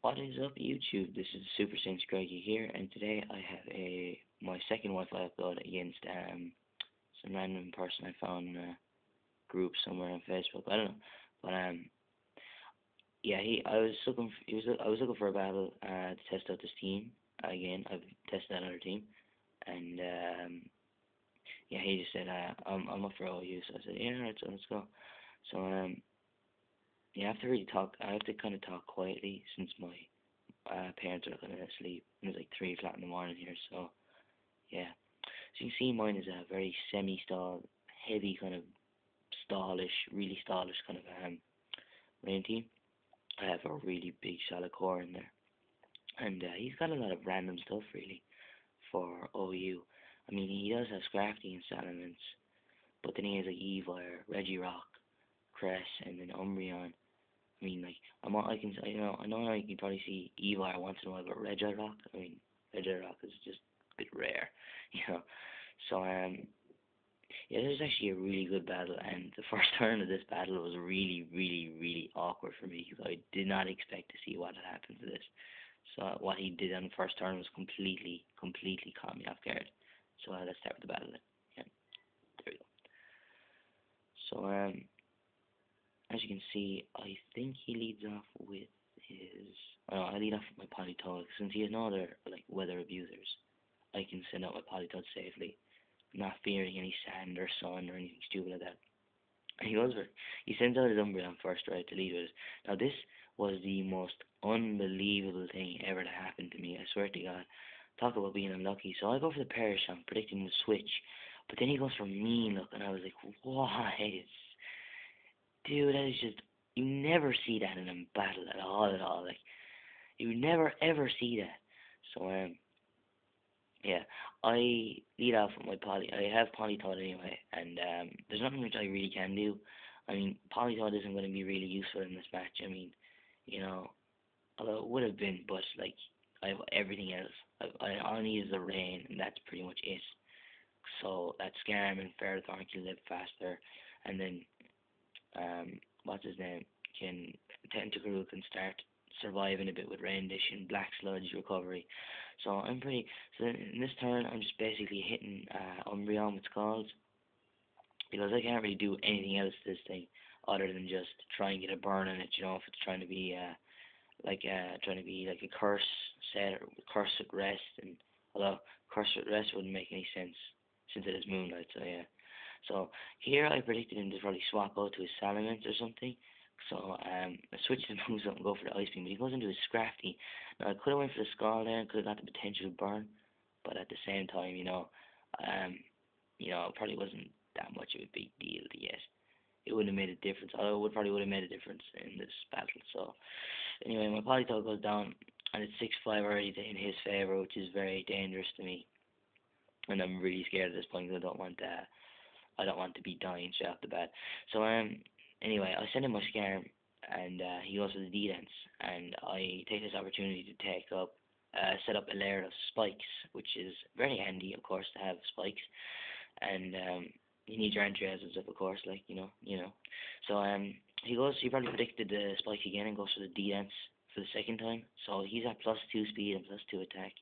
What is up, YouTube? This is Super Saints Greggy here, and today I have my second Wi-Fi upload against some random person I found in a group somewhere on Facebook. I don't know, but yeah, I was looking for a battle to test out this team again. I've tested another team, and yeah, he just said I'm up for all you, so I said yeah, alright, so let's go. So you have to really talk. I have to kind of talk quietly since my parents are kind of asleep. And it's like 3 o'clock in the morning here, so yeah. So you can see mine is a very semi-stall, heavy kind of stallish, really stallish kind of rain team. I have a really big solid core in there, and he's got a lot of random stuff really for OU. I mean, he does have Scrafty and Salamence, but then he has like Evire, Regirock, Cress, and then Umbreon. I mean, like I can, I know you can probably see Evire once in a while, but Regirock, I mean, Regirock is just a bit rare, you know. So yeah, this is actually a really good battle, and the first turn of this battle was really, really, really awkward for me because I did not expect to see what had happened to this. So what he did on the first turn was completely, completely caught me off guard. So let's start with the battle then. Yeah, there we go. So as you can see, I think he leads off with his. Oh, I lead off with my Polytoad since he has no other like weather abusers. I can send out my Polytoad safely, not fearing any sand or sun or anything stupid like that. And he sends out his Umbreon first, right, to lead with it. Now this was the most unbelievable thing ever to happen to me. I swear to God. Talk about being unlucky. So I go for the Perish. I'm predicting the switch, but then he goes for Mean Look, and I was like, why? Dude, that is just you never see that in a battle at all, at all. Like you never ever see that. So yeah, I lead off with my poly. I have Polytoad anyway, and there's nothing which I really can do. I mean, Polytoad isn't going to be really useful in this match. I mean, you know, although it would have been, but like I have everything else. All I need is the rain, and that's pretty much it. So that Scarm and Ferrothorn can live faster, and then what's his name can Tentacle can start surviving a bit with Rain Dish and Black Sludge recovery. So I'm pretty. So in this turn, I'm just basically hitting Umbreon with Scalds because I can't really do anything else to this thing other than just try and get a burn on it. You know, if it's trying to be trying to be like a curse set or curse at rest, and although curse at rest wouldn't make any sense since it is moonlight. So yeah. So here I predicted him to probably swap out to his Salamence or something. So I switched his moves up and go for the Ice Beam, but he goes into his Scrafty. Now I could have went for the Scald there and could have got the potential burn, but at the same time, um, it probably wasn't that much of a big deal to get. It wouldn't have made a difference. Although it would have made a difference in this battle. So anyway, my Polytoad goes down, and it's 6-5 already in his favor, which is very dangerous to me. And I'm really scared at this point because I don't want to be dying straight off the bat. So anyway, I send him my Scarm, and he goes for the D-Dance, and I take this opportunity to set up a layer of spikes, which is very handy, of course, to have spikes, and you need your entry as of course, like So he probably predicted the spike again and goes for the D-Dance for the second time. So he's at +2 speed and +2 attack.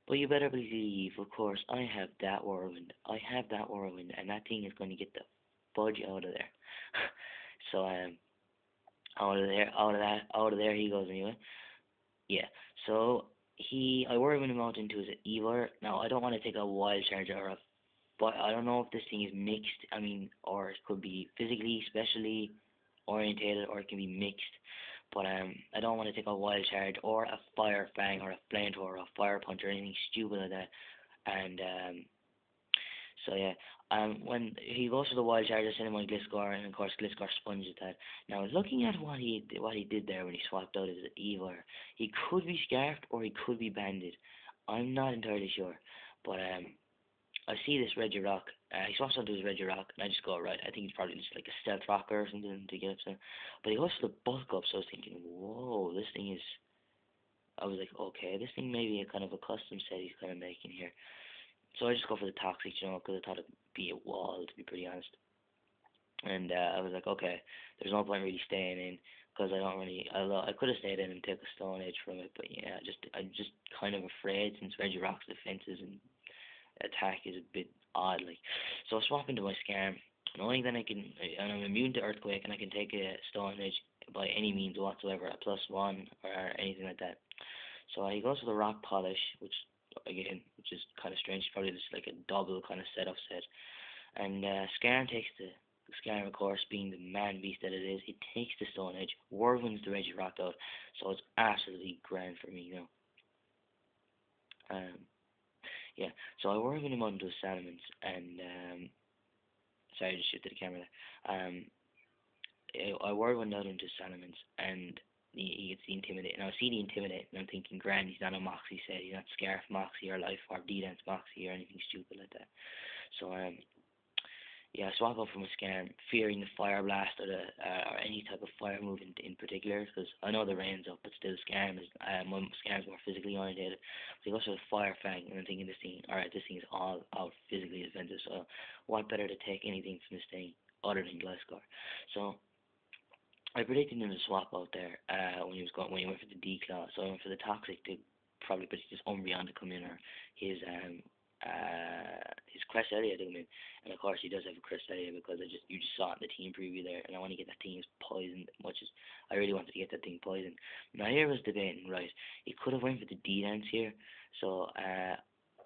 But you better believe, of course, I have that whirlwind. I have that whirlwind, and that thing is going to get the fudge out of there. So out of there he goes anyway. Yeah. So I whirlwind him out into his Eevee. Now I don't want to take a wild charge or a, but I don't know if this thing is mixed. I mean, or it could be physically, specially orientated, or it can be mixed. But I don't want to take a wild charge or a fire fang or a flamethrower or a fire punch or anything stupid like that. And so yeah, when he goes for the wild charge, I send him my Gliscor, and of course Gliscor sponges that. Now looking at what he did there when he swapped out his Eevee, he could be scarfed or he could be banded. I'm not entirely sure, but I see this Regirock. He swaps onto his Regirock, and I just go, right, I think he's probably just like a stealth rocker or something to get up there. But he goes for the bulk up, so I was thinking, whoa, this thing is. I was like, okay, this thing may be a kind of a custom set he's kind of making here. So I just go for the Toxic, because I thought it'd be a wall, to be pretty honest. And I was like, okay, there's no point really staying in because I don't really. I could have stayed in and took a stone edge from it, but yeah, I'm just kind of afraid since Reggie Rock's defenses and attack is a bit odd. Like, so I swap into my Scarm, knowing that and I'm immune to Earthquake, and I can take a stone edge by any means whatsoever, a +1 or anything like that. So he goes for the Rock Polish, which again, which is kind of strange, probably just like a double kind of setup set. And Scarn takes the Scarn, of course, being the man beast that it is, it takes the Stone Edge, whirlwinds the Reggie Rock out, so it's absolutely grand for me, you know. Um, yeah, so I whirlwind him onto his Salamence, and sorry, I just shifted the camera there. I whirlwind out into Salamence, and he gets the Intimidate, and I see the Intimidate, and I'm thinking, grand, he's not a Moxie set, he's not Scarf Moxie or Life or D-Dance Moxie or anything stupid like that. So yeah, I swap up from a Scarm, fearing the Fire Blast or any type of fire move in particular, because I know the rain's up, but still Scarm is my Scarm's more physically orientated. So he goes for the Fire Fang, and I'm thinking this thing, alright, this thing is all out physically defensive, so what better to take anything from this thing other than Gliscor? So I predicted him to swap out there when he went for the Declaw, so I went for the Toxic to probably put his Umbreon to come in, or his Cresselia to come in, and of course he does have a Cresselia because you just saw it in the team preview there, and I want to get that thing poisoned as much as I really wanted to get that thing poisoned. Now here was debating, right? He could have went for the D-Dance here, so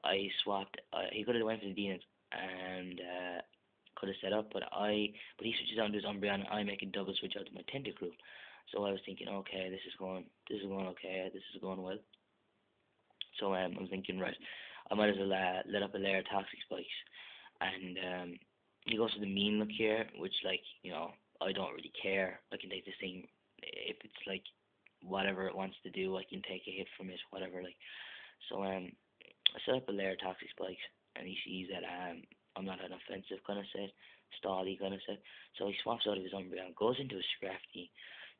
I swapped. He could have went for the D-Dance and could have set up, but he switches on to his Umbreon, and I make a double switch out to my Tentacruel. So I was thinking, okay, this is going okay, this is going well. So I was thinking, right, I might as well let up a layer of Toxic Spikes, and he goes for the mean look here, which like I don't really care. I can take this thing if it's like whatever it wants to do. I can take a hit from it, whatever. Like so, I set up a layer of Toxic Spikes, and he sees that I'm not an offensive kind of set, stally kind of set. So he swaps out of his Umbreon, goes into a Scrafty.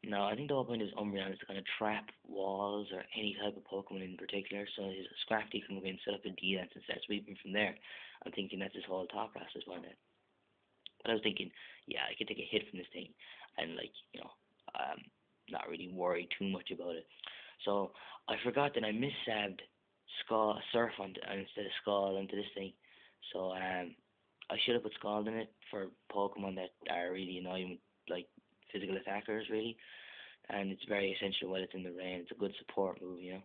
Now, I think the whole point of his Umbreon is to kind of trap walls or any type of Pokemon in particular, so his Scrafty can go in, set up a D-Dance, and start sweeping from there. I'm thinking that's his whole thought process behind it. But I was thinking, yeah, I could take a hit from this thing, and not really worry too much about it. So I forgot that I missabbed Surf instead of Scald into this thing. So I should have put Scald in it for Pokemon that are really annoying, like physical attackers, really. And it's very essential while it's in the rain. It's a good support move, you know.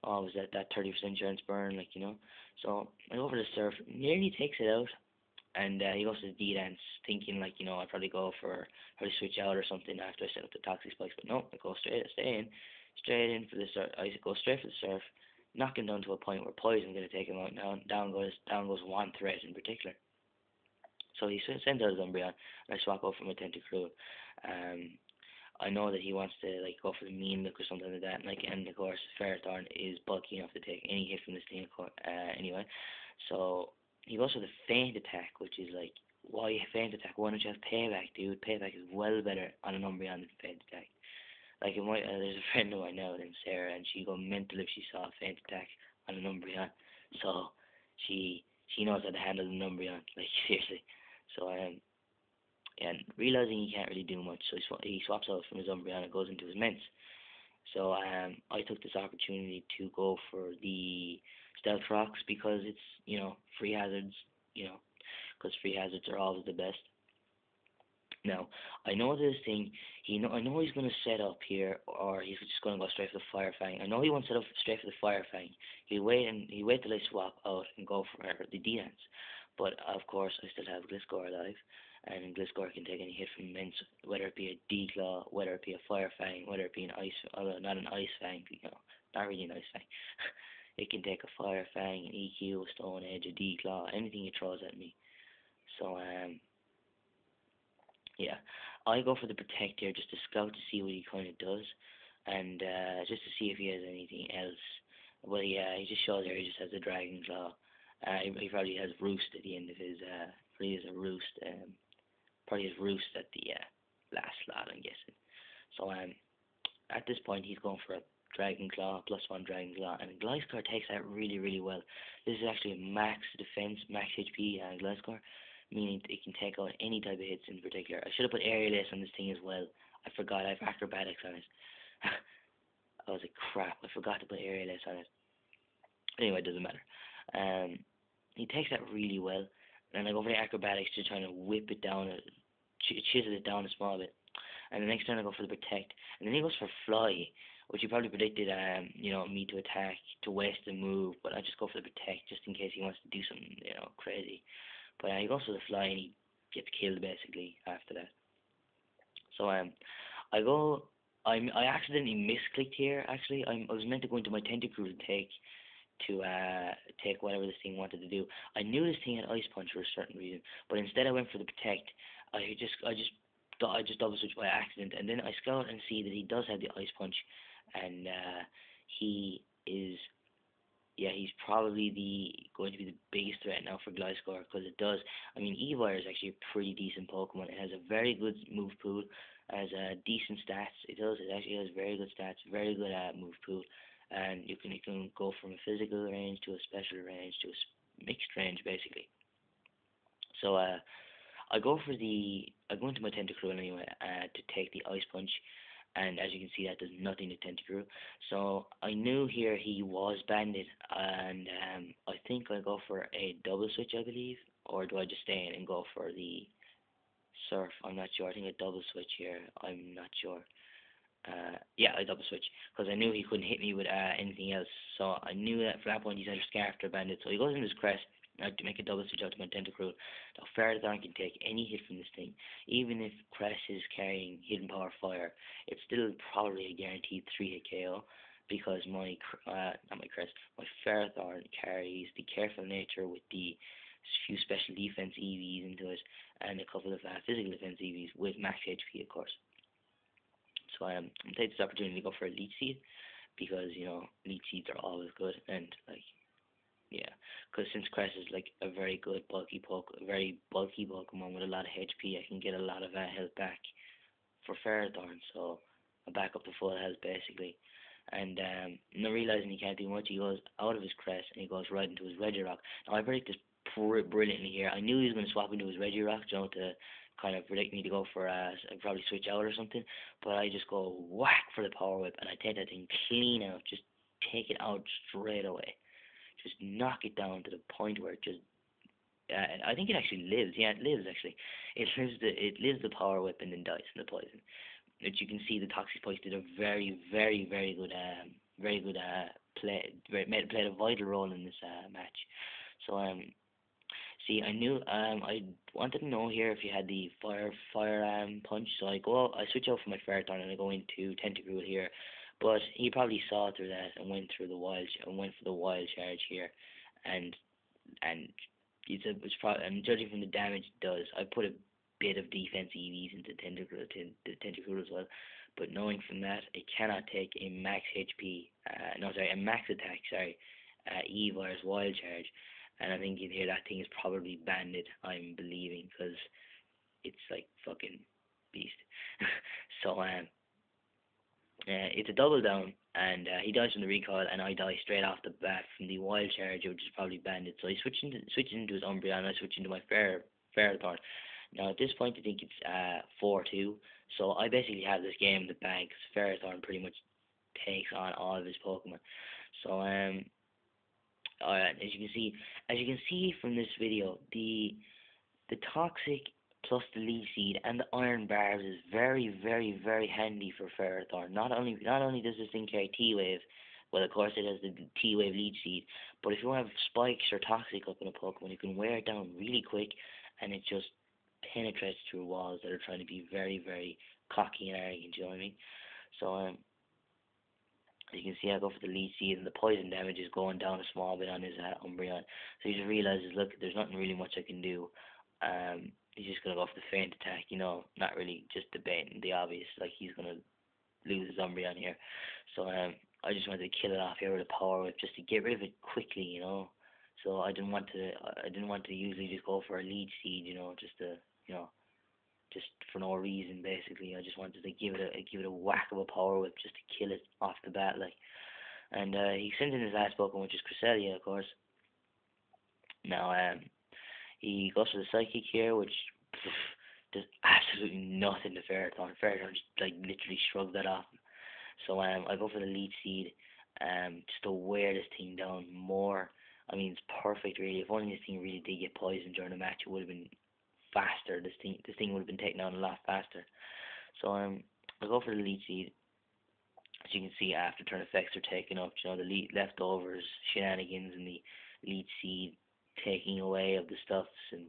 Always that 30% chance burn, like, you know. So I go for the Surf, nearly takes it out, and he goes to the D-Dance, thinking like, I'd probably go for probably switch out or something after I set up the Toxic Spikes, but no, I go straight in for the Surf. I go straight for the Surf, knock him down to a point where Poison's going to take him out. Down goes one threat in particular. So he sends out his Umbreon, and I swap out for my Tentacruel. I know that he wants to like go for the mean look or something like that, and of course Ferrothorn is bulky enough to take any hit from this thing anyway. So he goes for the Feint Attack, which is like, why Feint Attack? Why don't you have Payback, dude? Payback is well better on an Umbreon than Feint Attack. Like there's a friend of mine now named Sarah, and she'd go mental if she saw a Feint Attack on an Umbreon. So she knows how to handle an Umbreon, like seriously. So and realizing he can't really do much, so he swaps out from his Umbreon and goes into his Mence. So I took this opportunity to go for the Stealth Rocks because it's free hazards, because free hazards are always the best. Now I know this thing. I know he's gonna set up here, or he's just gonna go straight for the Fire Fang. I know he won't set up straight for the Fire Fang. He'll wait till I swap out and go for the D-Dance. But of course I still have Gliscor alive, and Gliscor can take any hit from Mince, whether it be a D-Claw, whether it be a Fire Fang, whether it be an Ice, although not an Ice Fang, not really an Ice Fang. It can take a Fire Fang, an EQ, a Stone Edge, a D-Claw, anything it throws at me. So yeah, I go for the Protect here just to scout to see what he kind of does, and just to see if he has anything else. Well, yeah, he just shows there he just has a Dragon Claw. He probably has Roost at the end of his. Probably has a Roost. Probably has Roost at the last slot, I'm guessing. So at this point he's going for a Dragon Claw, +1 Dragon Claw, and Gliscor takes that really, really well. This is actually a max defense, max HP Gliscor, meaning it can take out any type of hits in particular. I should have put aerial ace on this thing as well. I forgot I have acrobatics on it. I was like, crap, I forgot to put aerial ace on it. Anyway, it doesn't matter. Um, he takes that really well, and I go for the acrobatics to try to whip it down, chisel it down a small bit. And the next turn I go for the protect, and then he goes for fly, which he probably predicted, me to attack, to waste the move, but I just go for the protect just in case he wants to do something, crazy. But he goes for the fly and he gets killed basically after that. So I go, I accidentally misclicked here. Actually, I was meant to go into my tentacruel to take whatever this thing wanted to do. I knew this thing had ice punch for a certain reason, but instead I went for the protect. I just double switched by accident, and then I scout and see that he does have the ice punch, and he is, yeah, he's probably going to be the biggest threat now for Gliscor, because it does. I mean, Evire is actually a pretty decent Pokemon. It has a very good move pool, has decent stats. It actually has very good stats, very good move pool, and you can go from a physical range to a special range to a mixed range basically. So I go into my Tentacruel anyway to take the Ice Punch, and as you can see that does nothing to Tentacruel. So I knew here he was banded, and I think I go for a double switch, I believe, or do I just stay in and go for the Surf? I'm not sure. I think a double switch here. I'm not sure. Yeah, I double switch because I knew he couldn't hit me with anything else. So I knew that for that point he's either Scarfed or Bandit. So he goes in his crest. I have to make a double switch out to my Tentacruel. Now Ferrothorn can take any hit from this thing. Even if Crest is carrying Hidden Power Fire, it's still probably a guaranteed 3-hit KO because not my Crest, my Ferrothorn carries the Careful Nature with the few special defense EVs into it and a couple of physical defense EVs with max HP of course. So I'm take this opportunity to go for a Leech Seed because Leech Seeds are always good, and like, yeah, because since Crest is like a very good very bulky Pokemon with a lot of HP, I can get a lot of health back for Ferrothorn, so I back up to full health basically. And not realizing he can't do much, he goes out of his Crest and he goes right into his Regirock. Now I predict this brilliantly here. I knew he was going to swap into his Regirock, to kind of predict me to go for probably switch out or something, but I just go whack for the Power Whip and I take that thing clean out, just take it out straight away, just knock it down to the point where it just I think it actually lives. Yeah, it lives actually. It lives the Power Whip and then dies from the poison. Which you can see the Toxic Spikes did a very, very, very good played a vital role in this match. So see, I knew I wanted to know here if you had the fire punch. So I switch out for my Ferrothorn and I go into Tentacruel here, but he probably saw through that and went for the wild charge here, and and it's probably, and judging from the damage it does, I put a bit of defense EVs into Tentacruel as well. But knowing from that, it cannot take a max HP, a max attack, Evire's wild charge, and I think in here that thing is probably banded, I'm believing, because it's like fucking beast. So it's a double down, and he dies from the recoil, and I die straight off the bat from the wild charge, which is probably banded. So he switches into his Umbreon, I switch into my Ferrothorn. Now at this point I think it's 4-2, so I basically have this game in the bag because Ferrothorn pretty much takes on all of his Pokemon. So as you can see from this video, the Toxic plus the Leech Seed and the Iron Barbs is very, very, very handy for Ferrothorn. Not only does this thing carry T-Wave, well of course it has the T-Wave Leech Seed, but if you want to have Spikes or Toxic up in a Pokemon, you can wear it down really quick, and it just penetrates through walls that are trying to be very, very cocky and arrogant, you know what I mean? So as you can see, I go for the Leech Seed, and the poison damage is going down a small bit on his Umbreon. So he just realizes, look, there's nothing really much I can do. He's just gonna go for the feint attack, not really just debating the obvious, like he's gonna lose his Umbreon here. So I just wanted to kill it off here with a Power Whip just to get rid of it quickly, So I didn't want to usually just go for a Leech Seed, just for no reason basically. I just wanted to give it a whack of a Power Whip just to kill it off the bat, like. And he sent in his last Pokemon, which is Cresselia, of course. Now He goes for the psychic here, which does absolutely nothing to Ferrothorn. Ferrothorn just like literally shrugged that off. So I go for the lead seed, just to wear this thing down more. I mean, it's perfect really. If only this thing really did get poisoned during the match, it would have been faster. This thing would have been taken out a lot faster. So I go for the lead seed. As you can see, after turn effects are taken up, the lead leftovers, shenanigans, and the lead seed taking away of the stuffs, and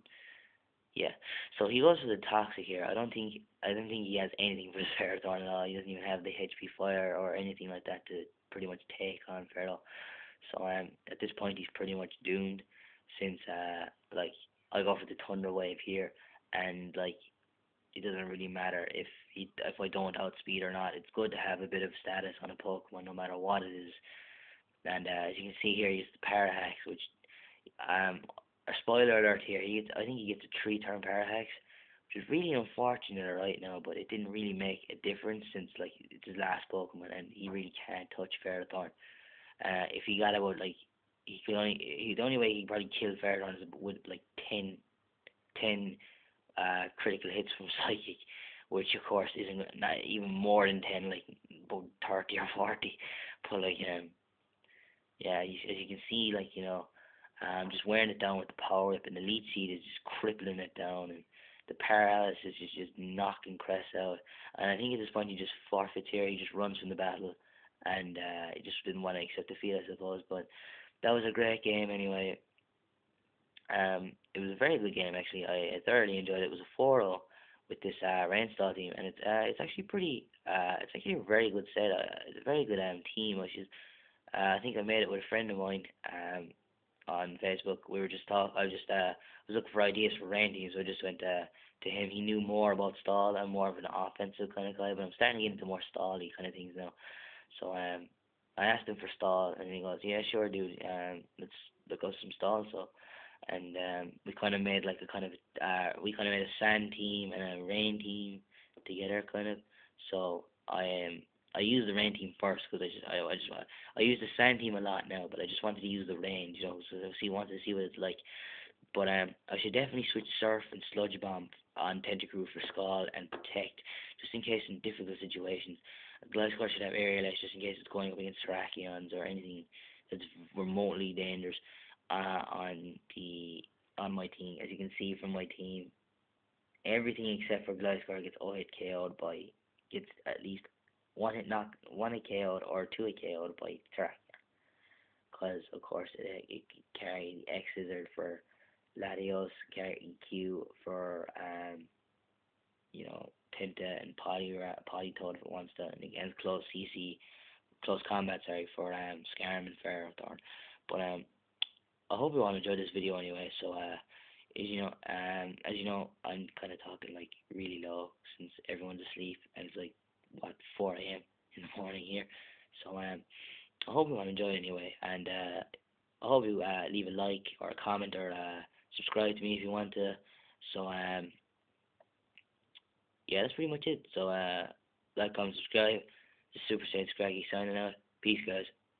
yeah. So he goes for the toxic here. I don't think he has anything for the Ferrothorn at all. He doesn't even have the HP fire or anything like that to pretty much take on Ferro. So at this point he's pretty much doomed, since like I go for the Thunder Wave here, and like it doesn't really matter if I don't outspeed or not. It's good to have a bit of status on a Pokemon no matter what it is. And as you can see here, he's the Parahax, which a spoiler alert here. I think he gets a 3-turn Parahax, which is really unfortunate right now. But it didn't really make a difference, since like it's his last Pokemon, and he really can't touch Ferrothorn. If he got about like the only way he could probably kill Ferrothorn is with like 10 critical hits from Psychic, which of course isn't not even more than 10, like about 30 or 40. But like yeah, as you can see, like just wearing it down with the power whip, and the lead seed is just crippling it down, and the paralysis is just knocking Cress out. And I think at this point he just forfeits here. He just runs from the battle, and he just didn't want to accept defeat, I suppose. But that was a great game anyway. It was a very good game actually. I thoroughly enjoyed it. It was a 4-0 with this Rainstar team, and it's actually pretty. It's actually a very good set. It's a very good team. I think I made it with a friend of mine on Facebook. We were just talk. I just was looking for ideas for rain teams, so I just went to him. He knew more about stall. I'm more of an offensive kind of guy, but I'm starting to get into more stally kind of things now. So I asked him for stall, and he goes, "Yeah, sure, dude. Let's look up some stalls." So and we kind of made like a kind of we kind of made a sand team and a rain team together, kind of. So I used the rain team first, because I use the sand team a lot now, but I just wanted to use the rain, so wanted to see what it's like. But I should definitely switch Surf and Sludge Bomb on Tentacruel for Scald and Protect, just in case in difficult situations. Gliscor should have Aerial Ace, just in case it's going up against Terrakions or anything that's remotely dangerous on my team. As you can see from my team, everything except for Gliscor gets all hit KO'd by gets at least one hit KO'd or two hit KO'd by Terrakion, because of course it can carry X Scissor for Latios, carry EQ for Tinta and Politoed if it wants to, and against close combat, sorry, for Scarm and Ferrothorn. But I hope you all enjoyed this video anyway. So as you know, I'm kind of talking like really low since everyone's asleep, and it's like what 4 a.m. in the morning here. So I hope you all enjoy anyway, and I hope you leave a like or a comment, or subscribe to me if you want to. So yeah, that's pretty much it. So like, comment, subscribe. This is Super Saint Scraggy signing out. Peace, guys.